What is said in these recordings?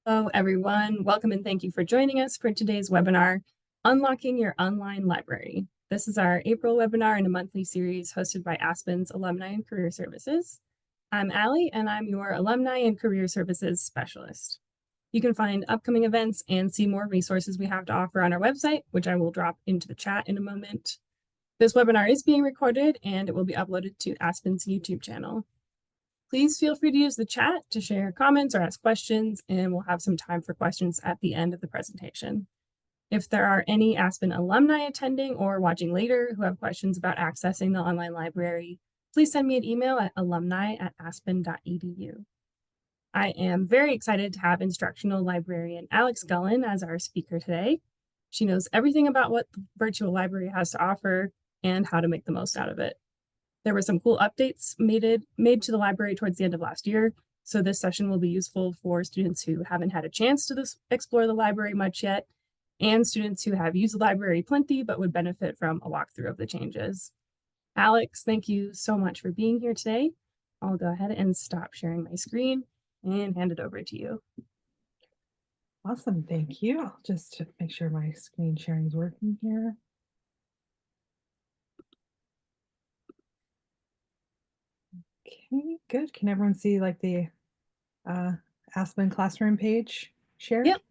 Hello, everyone. Welcome and thank you for joining us for today's webinar, Unlocking Your Online Library. This is our April webinar in a monthly series hosted by Aspen's Alumni and Career Services. I'm Allie, and I'm your Alumni and Career Services Specialist. You can find upcoming events and see more resources we have to offer on our website, which I will drop into the chat in a moment. This webinar is being recorded and it will be uploaded to Aspen's YouTube channel. Please feel free to use the chat to share comments or ask questions, and we'll have some time for questions at the end of the presentation. If there are any Aspen alumni attending or watching later who have questions about accessing the online library, please send me an email at alumni@aspen.edu. I am very excited to have instructional librarian Alex Gullen as our speaker today. She knows everything about what the virtual library has to offer and how to make the most out of it. There were some cool updates made to the library towards the end of last year, so this session will be useful for students who haven't had a chance to explore the library much yet, and students who have used the library plenty but would benefit from a walkthrough of the changes. Alex, thank you so much for being here today. I'll go ahead and stop sharing my screen and hand it over to you. Awesome, thank you. I'll just make sure my screen sharing is working here. Okay, good. Can everyone see like the Aspen Classroom page shared? Yep,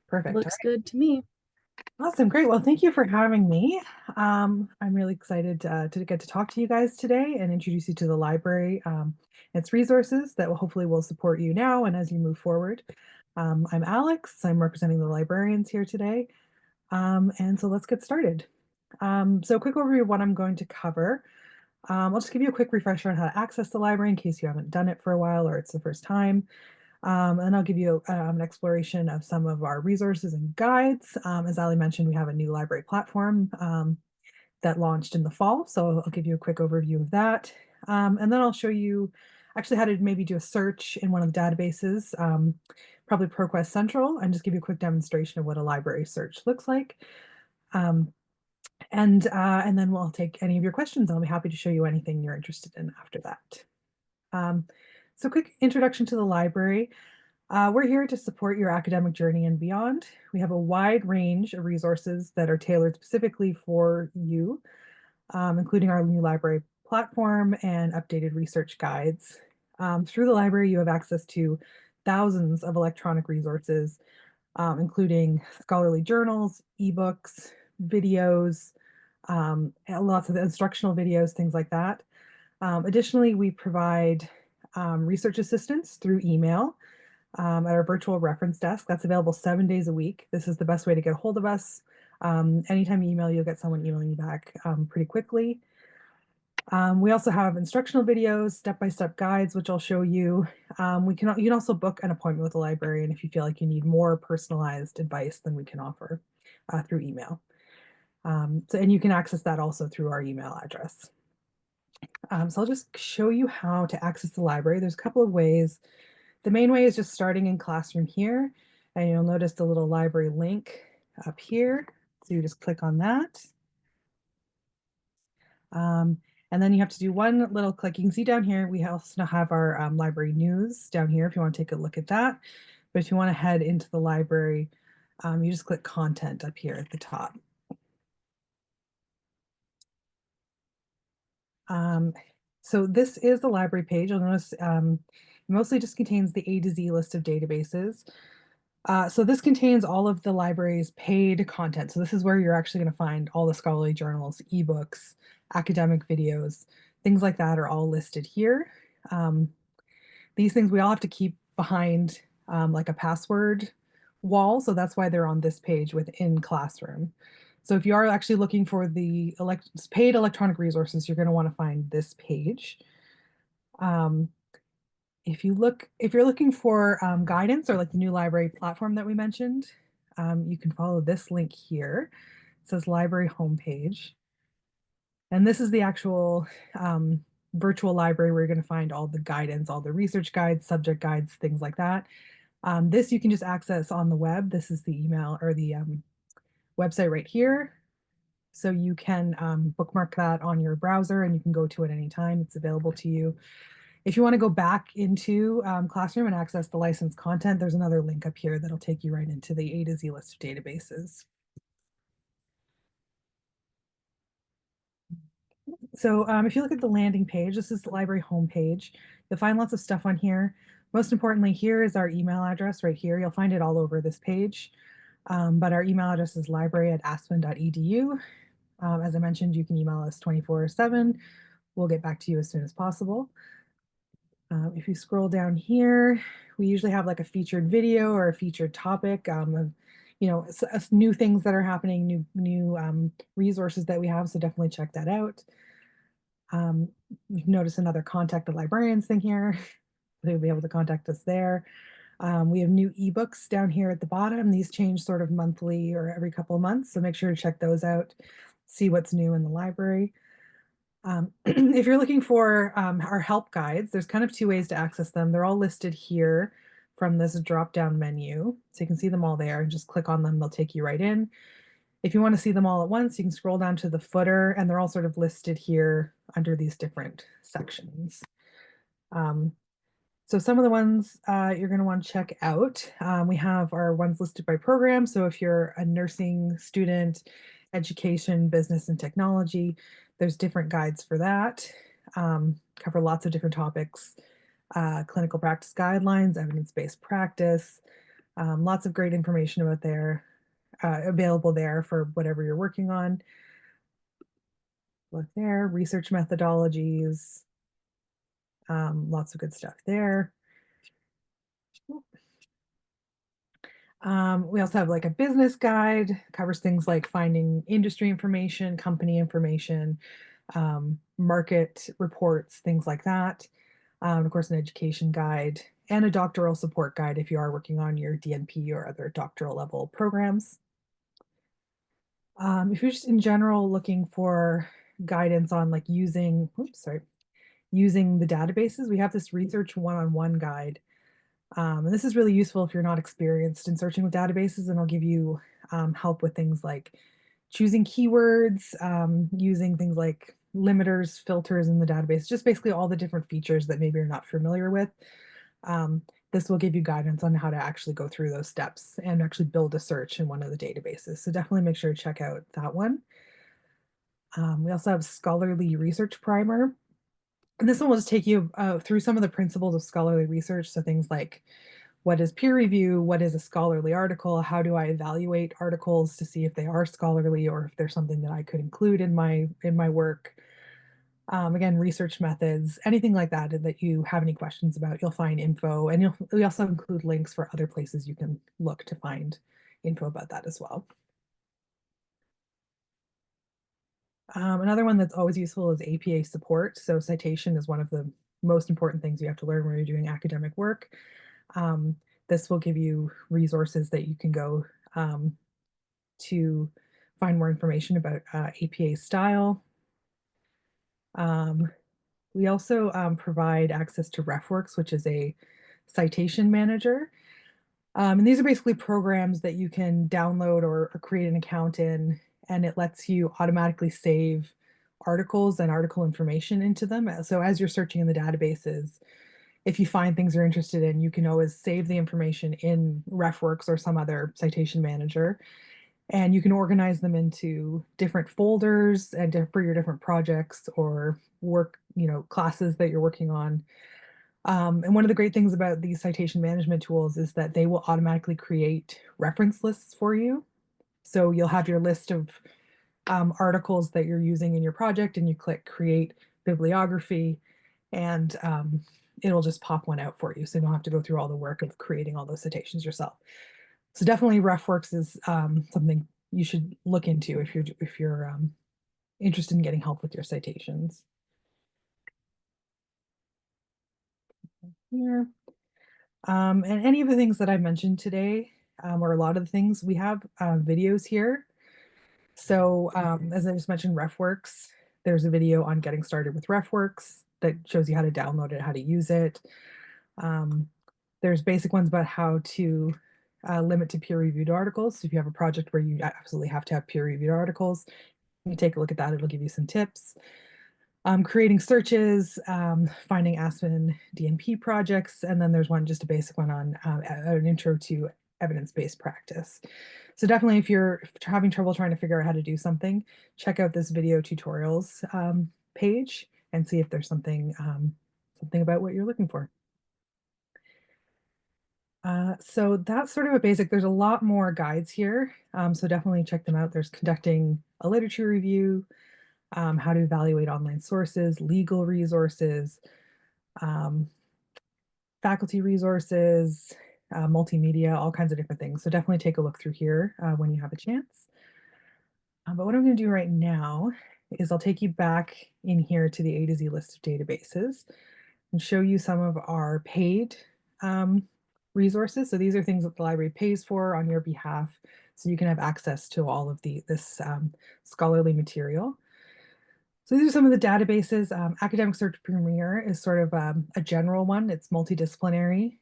Perfect. looks good to me. Awesome, great. Well, thank you for having me. I'm really excited to get to talk to you guys today and introduce you to the library, its resources that will hopefully will support you now and as you move forward. I'm Alex. I'm representing the librarians here today. And so let's get started. So a quick overview of what I'm going to cover. I'll just give you a quick refresher on how to access the library in case you haven't done it for a while or it's the first time. And I'll give you an exploration of some of our resources and guides. As Ali mentioned, we have a new library platform that launched in the fall. So I'll give you a quick overview of that. And then I'll show you actually how to maybe do a search in one of the databases, probably ProQuest Central, and just give you a quick demonstration of what a library search looks like. And then we'll take any of your questions. I'll be happy to show you anything you're interested in after that. So quick introduction to the library. We're here to support your academic journey and beyond. We have a wide range of resources that are tailored specifically for you, including our new library platform and updated research guides. Through the library, you have access to thousands of electronic resources, including scholarly journals, ebooks, videos, and lots of instructional videos, things like that. Additionally, we provide research assistance through email at our virtual reference desk. That's available 7 days a week. This is the best way to get a hold of us. Anytime you email, you'll get someone emailing you back pretty quickly. We also have instructional videos, step-by-step guides, which I'll show you. You can also book an appointment with a librarian if you feel like you need more personalized advice than we can offer through email. And you can access that also through our email address. So I'll just show you how to access the library. There's a couple of ways. The main way is just starting in Classroom here, and you'll notice the little library link up here. So you just click on that. And then you have to do one little click. You can see down here, we also have our library news down here if you want to take a look at that. But if you want to head into the library, you just click content up here at the top. So this is the library page. You'll notice it mostly just contains the A to Z list of databases. So this contains all of the library's paid content. So this is where you're actually going to find all the scholarly journals, ebooks, academic videos, things like that are all listed here. These things we all have to keep behind like a password wall. So that's why they're on this page within Classroom. So if you are actually looking for the paid electronic resources, you're going to want to find this page. If you're looking for guidance or like the new library platform that we mentioned, you can follow this link here. It says library homepage. And this is the actual virtual library where you're going to find all the guidance, all the research guides, subject guides, things like that. This you can just access on the web. This is the email or the website right here. So you can bookmark that on your browser and you can go to it anytime. It's available to you. If you want to go back into Classroom and access the licensed content, there's another link up here that'll take you right into the A to Z list of databases. So if you look at the landing page, this is the library homepage. You'll find lots of stuff on here. Most importantly, here is our email address right here. You'll find it all over this page. But our email address is library@aspen.edu. As I mentioned, you can email us 24/7. We'll get back to you as soon as possible. If you scroll down here, we usually have like a featured video or a featured topic of, new things that are happening, new resources that we have. So definitely check that out. You can notice another contact the librarians thing here. They'll be able to contact us there. We have new ebooks down here at the bottom. These change sort of monthly or every couple of months. So make sure to check those out, see what's new in the library. If you're looking for our help guides, there's kind of two ways to access them. They're all listed here from this drop-down menu. So you can see them all there and just click on them. They'll take you right in. If you want to see them all at once, you can scroll down to the footer and they're all sort of listed here under these different sections. So some of the ones you're going to want to check out. We have our ones listed by program. So if you're a nursing student, education, business, and technology, there's different guides for that. Cover lots of different topics, clinical practice guidelines, evidence-based practice, lots of great information about there, available there for whatever you're working on. Look there, research methodologies, lots of good stuff there. We also have like a business guide, covers things like finding industry information, company information, market reports, things like that. Of course, an education guide and a doctoral support guide if you are working on your DNP or other doctoral level programs. If you're just in general looking for guidance on like using the databases, we have this research one-on-one guide. And this is really useful if you're not experienced in searching with databases, and I'll give you help with things like choosing keywords, using things like limiters, filters in the database, just basically all the different features that maybe you're not familiar with. This will give you guidance on how to actually go through those steps and actually build a search in one of the databases. So definitely make sure to check out that one. We also have Scholarly Research Primer. And this one will just take you through some of the principles of scholarly research. So things like what is peer review, what is a scholarly article, how do I evaluate articles to see if they are scholarly or if there's something that I could include in my work. Again, research methods, anything like that that you have any questions about, you'll find info, and we also include links for other places you can look to find info about that as well. Another one that's always useful is APA support. So citation is one of the most important things you have to learn when you're doing academic work. This will give you resources that you can go to find more information about APA style. We also provide access to RefWorks, which is a citation manager. And these are basically programs that you can download or create an account in, and it lets you automatically save articles and article information into them. So as you're searching in the databases, if you find things you're interested in, you can always save the information in RefWorks or some other citation manager, and you can organize them into different folders and for your different projects or work, classes that you're working on. And one of the great things about these citation management tools is that they will automatically create reference lists for you. So you'll have your list of articles that you're using in your project, and you click create bibliography, and it'll just pop one out for you. So you don't have to go through all the work of creating all those citations yourself. So definitely RefWorks is something you should look into if you're interested in getting help with your citations. Here. And any of the things that I mentioned today, or a lot of the things, we have videos here. So as I just mentioned, RefWorks, there's a video on getting started with RefWorks that shows you how to download it, how to use it. There's basic ones about how to limit to peer-reviewed articles. So if you have a project where you absolutely have to have peer-reviewed articles, you take a look at that. It'll give you some tips. creating searches, finding Aspen DMP projects, and then there's one, just a basic one on an intro to evidence-based practice. So definitely if you're having trouble trying to figure out how to do something, check out this video tutorials page and see if there's something about what you're looking for. So that's sort of a basic. There's a lot more guides here, so definitely check them out. There's conducting a literature review, how to evaluate online sources, legal resources, um, faculty resources, multimedia, all kinds of different things. So definitely take a look through here when you have a chance. But what I'm going to do right now is I'll take you back in here to the A to Z list of databases and show you some of our paid resources. So these are things that the library pays for on your behalf, so you can have access to all of this scholarly material. So these are some of the databases. Academic Search Premier is sort of a general one. It's multidisciplinary.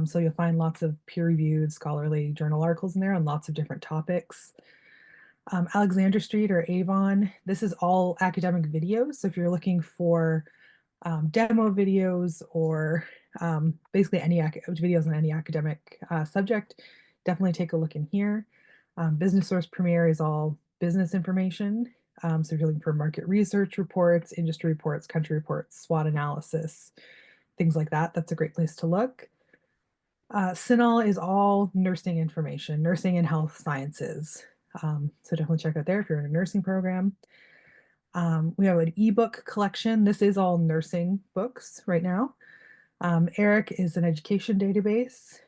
So you'll find lots of peer-reviewed scholarly journal articles in there on lots of different topics. Alexandra Street or Avon, this is all academic videos. So if you're looking for demo videos or basically any videos on any academic subject, definitely take a look in here. Business Source Premier is all business information. So if you're looking for market research reports, industry reports, country reports, SWOT analysis, things like that, that's a great place to look. CINAHL is all nursing information, nursing and health sciences. So definitely check out there if you're in a nursing program. We have an ebook collection. This is all nursing books right now. ERIC is an education database.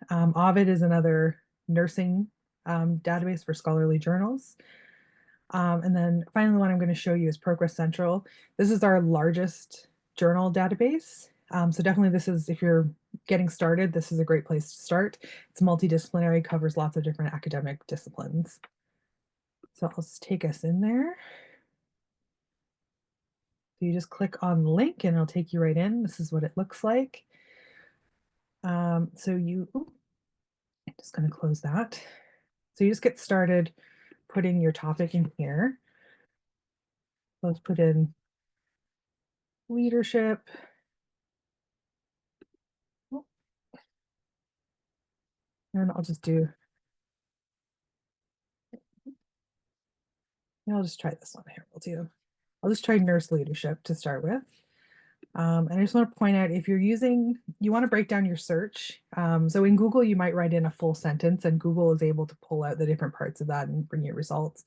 Ovid is another nursing database for scholarly journals. And then finally, the one I'm going to show you is Progress Central. This is our largest journal database. So definitely this is, if you're getting started, this is a great place to start. It's multidisciplinary, covers lots of different academic disciplines. So I'll just take us in there. So you just click on the link and it'll take you right in. This is what it looks like. I'm just going to close that. So you just get started putting your topic in here. Let's put in leadership. And I'll just do, I'll just try this one here. I'll just try nurse leadership to start with. And I just want to point out, if you're you want to break down your search. So in Google, you might write in a full sentence and Google is able to pull out the different parts of that and bring you results.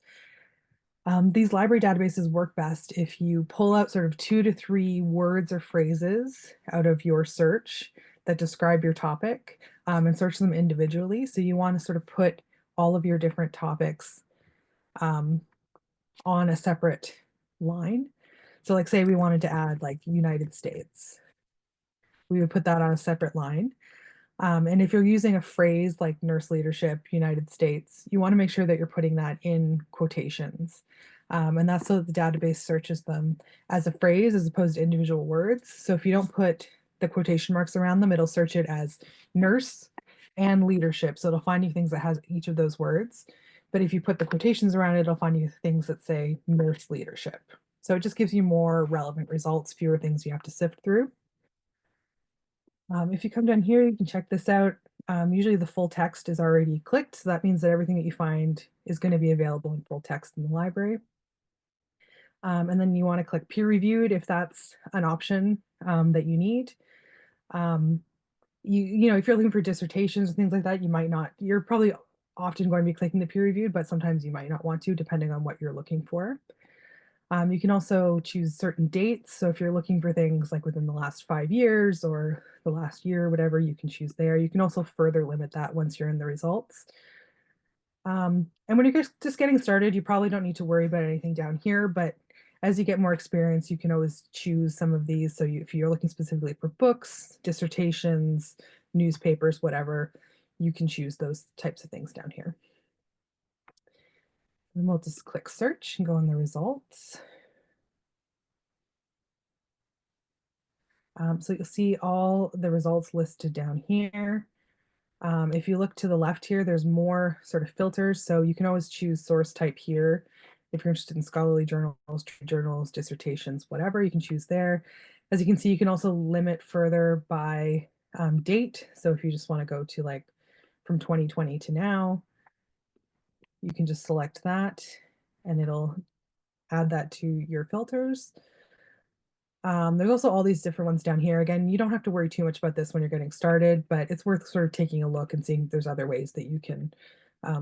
These library databases work best if you pull out sort of 2 to 3 words or phrases out of your search that describe your topic and search them individually. So you want to sort of put all of your different topics on a separate line. So like say we wanted to add like United States, we would put that on a separate line. And if you're using a phrase like nurse leadership, United States, you want to make sure that you're putting that in quotations. And that's so that the database searches them as a phrase as opposed to individual words. So if you don't put the quotation marks around them, it'll search it as nurse and leadership. So it'll find you things that has each of those words. But if you put the quotations around it, it'll find you things that say nurse leadership. So it just gives you more relevant results, fewer things you have to sift through. If you come down here, you can check this out. Usually the full text is already clicked, so that means that everything that you find is going to be available in full text in the library. And then you want to click peer reviewed if that's an option that you need. You know, if you're looking for dissertations and things like that, you might not, you're probably often going to be clicking the peer reviewed, but sometimes you might not want to, depending on what you're looking for. You can also choose certain dates. So if you're looking for things like within the last 5 years or the last year, whatever, you can choose there. You can also further limit that once you're in the results. And when you're just getting started, you probably don't need to worry about anything down here, but as you get more experience, you can always choose some of these. So if you're looking specifically for books, dissertations, newspapers, whatever, you can choose those types of things down here. And we'll just click search and go on the results. So you'll see all the results listed down here. If you look to the left here, there's more sort of filters. So you can always choose source type here If you're interested in scholarly journals, trade journals, dissertations, whatever, you can choose there. As you can see, you can also limit further by date. So if you just want to go to like from 2020 to now, you can just select that and it'll add that to your filters. There's also all these different ones down here. Again, you don't have to worry too much about this when you're getting started, but it's worth sort of taking a look and seeing if there's other ways that you can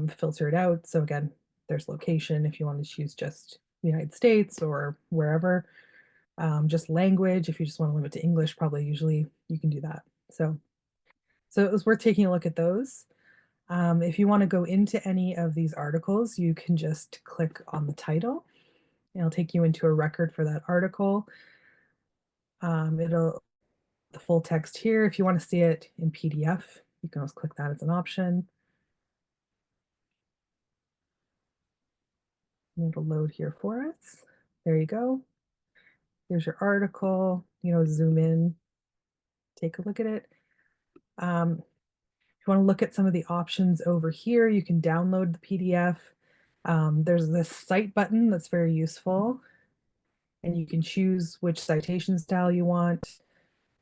filter it out. So again, there's location if you want to choose just the United States or wherever. Just language, if you just want to limit to English, probably usually you can do that. So it was worth taking a look at those. If you want to go into any of these articles, you can just click on the title. It'll take you into a record for that article. It'll the full text here. If you want to see it in PDF, you can always click that as an option. And it'll load here for us. There you go. Here's your article. Zoom in, take a look at it. If you want to look at some of the options over here, you can download the PDF. There's this cite button that's very useful, and you can choose which citation style you want.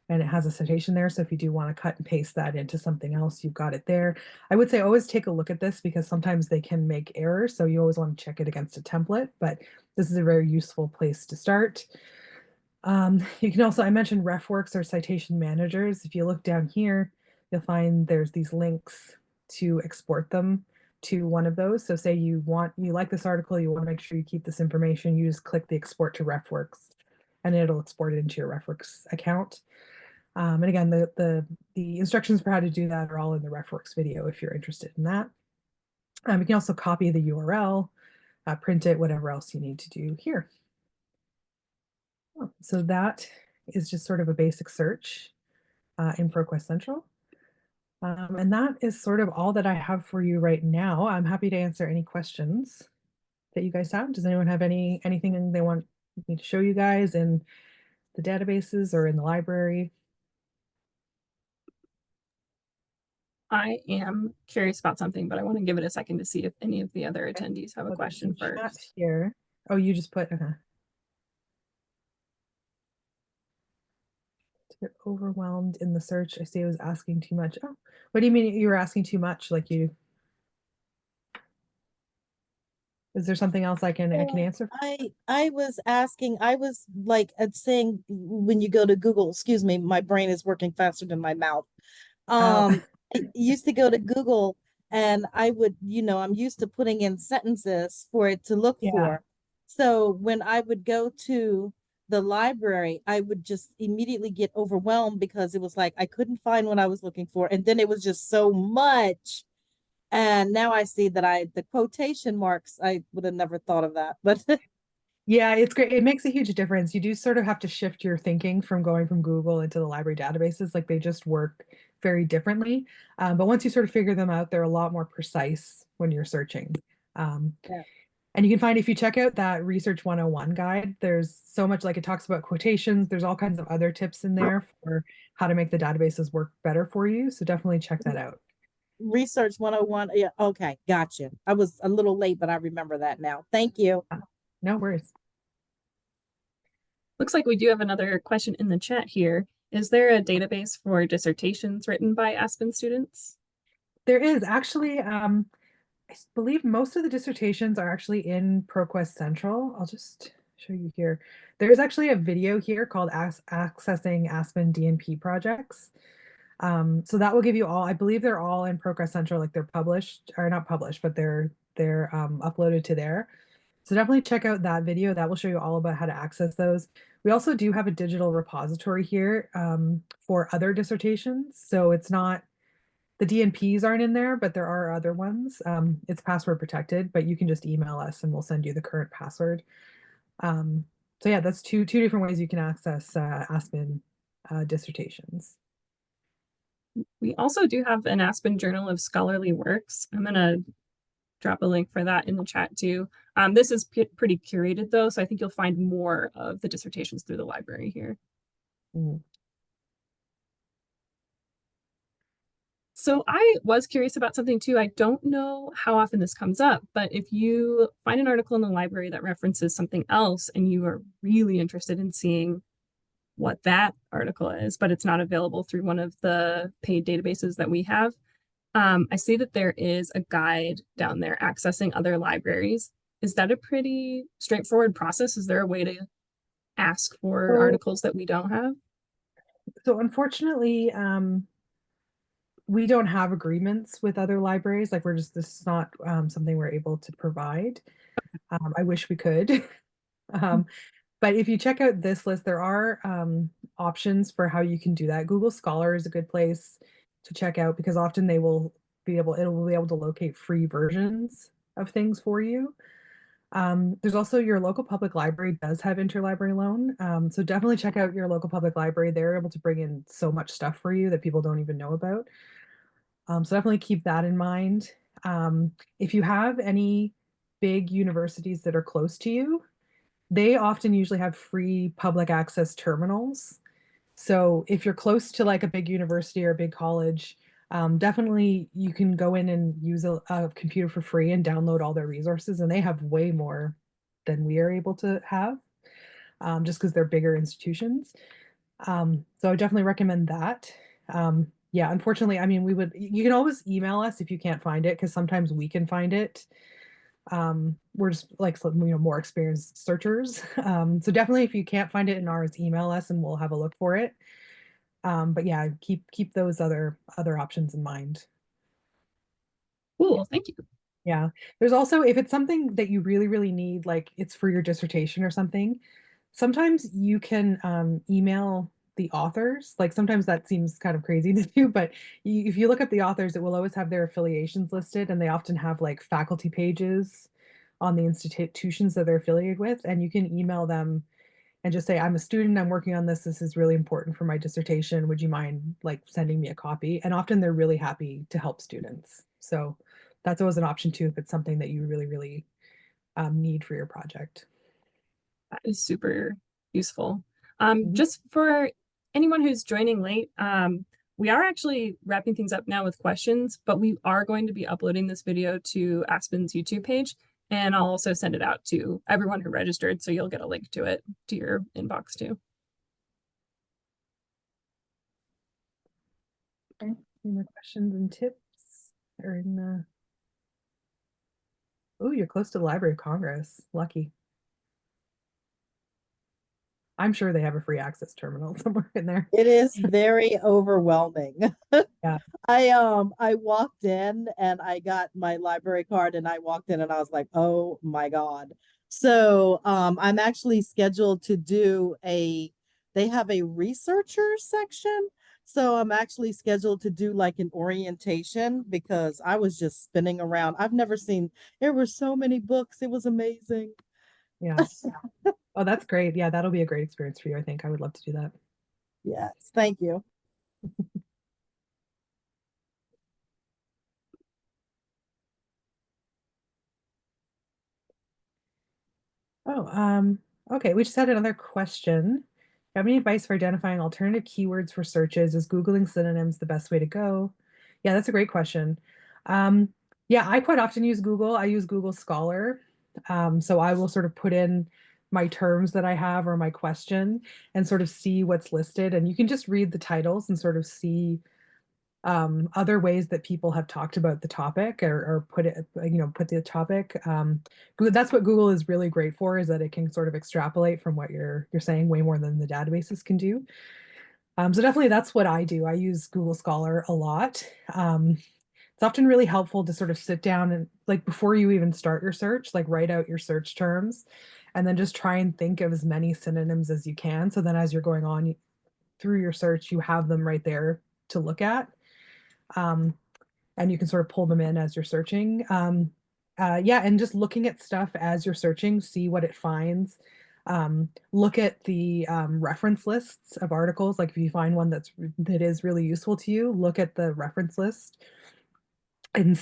And it has a citation there. So if you do want to cut and paste that into something else, you've got it there. I would say always take a look at this because sometimes they can make errors. So you always want to check it against a template, but this is a very useful place to start. You can also, I mentioned RefWorks or citation managers. If you look down here, you'll find there's these links to export them to one of those. So say you like this article, you want to make sure you keep this information, you just click the export to RefWorks and it'll export it into your RefWorks account. And again, the instructions for how to do that are all in the RefWorks video if you're interested in that. You can also copy the URL, print it, whatever else you need to do here. So that is just sort of a basic search in ProQuest Central. And that is sort of all that I have for you right now. I'm happy to answer any questions that you guys have. Does anyone have anything they want me to show you guys in the databases or in the library? I am curious about something, but I want to give it a second to see if any of the other Okay. attendees have a Well, there's question some chat first. here. Oh, you just put, okay. To get overwhelmed in the search. I see I was asking too much. Oh, what do you mean you were asking too much? Like is there something else I can Yeah, answer? I was asking, I was like saying when you go to Google, excuse me, my brain is working faster than my mouth. Oh, I used to go to Google and I would, I'm used to putting in sentences for it to look yeah. for. So when I would go to the library, I would just immediately get overwhelmed because it was like I couldn't find what I was looking for. And then it was just so much. And now I see that the quotation marks, I would have never thought of that. But Yeah, it's great. It makes a huge difference. You do sort of have to shift your thinking from going from Google into the library databases. Like they just work very differently. But once you sort of figure them out, they're a lot more precise when you're searching. Um, yeah. and you can find if you check out that Research 101 guide, there's so much like it talks about quotations. There's all kinds of other tips in there for how to make the databases work better for you. So definitely check that out. Research 101. Yeah, okay, gotcha. I was a little late, but I remember that now. Thank you. No worries. Looks like we do have another question in the chat here. Is there a database for dissertations written by Aspen students? There is actually, I believe most of the dissertations are actually in ProQuest Central. I'll just show you here. There's actually a video here called Accessing Aspen DNP Projects. So that will give you all, I believe they're all in ProQuest Central, like they're published, or not published, but they're uploaded to there. So definitely check out that video. That will show you all about how to access those. We also do have a digital repository here for other dissertations. So it's not, the DNPs aren't in there, but there are other ones. It's password protected, but you can just email us and we'll send you the current password. So yeah, that's two different ways you can access Aspen dissertations. We also do have an Aspen Journal of Scholarly Works. I'm going to drop a link for that in the chat too. This is pretty curated though, so I think you'll find more of the dissertations through the library here. Mm. So I was curious about something too. I don't know how often this comes up, but if you find an article in the library that references something else and you are really interested in seeing what that article is, but it's not available through one of the paid databases that we have, I see that there is a guide down there accessing other libraries. Is that a pretty straightforward process? Is there a way to ask for So, articles that we don't have? so unfortunately, we don't have agreements with other libraries. Like this is not something we're able to provide. I wish we could. Um, but if you check out this list, there are options for how you can do that. Google Scholar is a good place to check out because often it will be able to locate free versions of things for you. There's also your local public library does have interlibrary loan. So definitely check out your local public library. They're able to bring in so much stuff for you that people don't even know about. So definitely keep that in mind. If you have any big universities that are close to you, they often usually have free public access terminals. So if you're close to like a big university or a big college, definitely you can go in and use a computer for free and download all their resources, and they have way more than we are able to have, just because they're bigger institutions. So I definitely recommend that. Yeah, unfortunately, I mean, you can always email us if you can't find it, because sometimes we can find it. We're just like more experienced searchers. So definitely if you can't find it in ours, email us and we'll have a look for it. But yeah, keep those other options in mind. Cool, thank you. Yeah. There's also, if it's something that you really, really need, like it's for your dissertation or something, sometimes you can email the authors. Like sometimes that seems kind of crazy to do, but if you look up the authors, it will always have their affiliations listed, and they often have like faculty pages on the institutions that they're affiliated with, and you can email them and just say, I'm a student, I'm working on this. This is really important for my dissertation. Would you mind like sending me a copy? And often they're really happy to help students. So that's always an option too, if it's something that you really, really need for your project. That is super useful. Mhm. Just for anyone who's joining late, we are actually wrapping things up now with questions, but we are going to be uploading this video to Aspen's YouTube page, and I'll also send it out to everyone who registered, so you'll get a link to it to your inbox too. Okay. Any more questions and tips? Or in oh, you're close to the Library of Congress. Lucky. I'm sure they have a free access terminal somewhere in there. It is very overwhelming. Yeah. I walked in and I got my library card and I walked in and I was like, oh my God. So I'm actually scheduled to do they have a researcher section. So I'm actually scheduled to do like an orientation because I was just spinning around. I've never seen, there were so many books. It was amazing. Yeah. Oh, that's great. Yeah, that'll be a great experience for you, I think. I would love to do that. Yes, thank you. Oh, okay. We just had another question. Do you have any advice for identifying alternative keywords for searches? Is Googling synonyms the best way to go? Yeah, that's a great question. Um, yeah, I quite often use Google. I use Google Scholar. So I will sort of put in my terms that I have or my question and sort of see what's listed. And you can just read the titles and sort of see other ways that people have talked about the topic, or put it, put the topic. That's what Google is really great for, is that it can sort of extrapolate from what you're saying way more than the databases can do. So definitely that's what I do. I use Google Scholar a lot. It's often really helpful to sort of sit down and, like, before you even start your search, like write out your search terms and then just try and think of as many synonyms as you can. So then as you're going on through your search, you have them right there to look at. Um, and you can sort of pull them in as you're searching. Yeah, and just looking at stuff as you're searching, see what it finds. Look at the reference lists of articles. Like if you find one that is really useful to you, look at the reference list and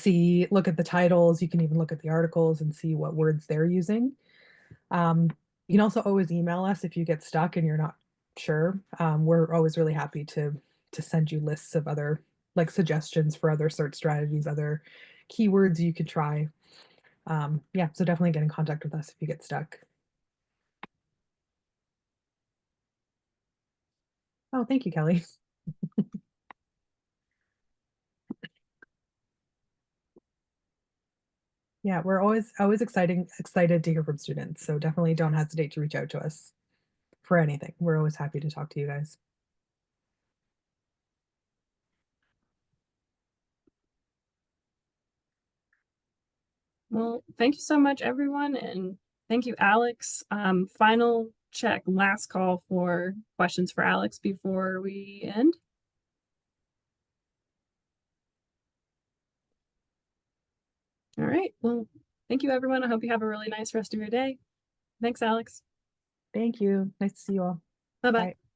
look at the titles. You can even look at the articles and see what words they're using. Um, you can also always email us if you get stuck and you're not sure. We're always really happy to send you lists of other like suggestions for other search strategies, other keywords you could try. Yeah, so definitely get in contact with us if you get stuck. Oh, thank you, Kelly. Yeah, we're always excited to hear from students. So definitely don't hesitate to reach out to us for anything. We're always happy to talk to you guys. Well, thank you so much, everyone, and thank you, Alex. Final check, last call for questions for Alex before we end. All right. Well, thank you, everyone. I hope you have a really nice rest of your day. Thanks, Alex. Thank you. Nice to see you all. Bye-bye. Bye.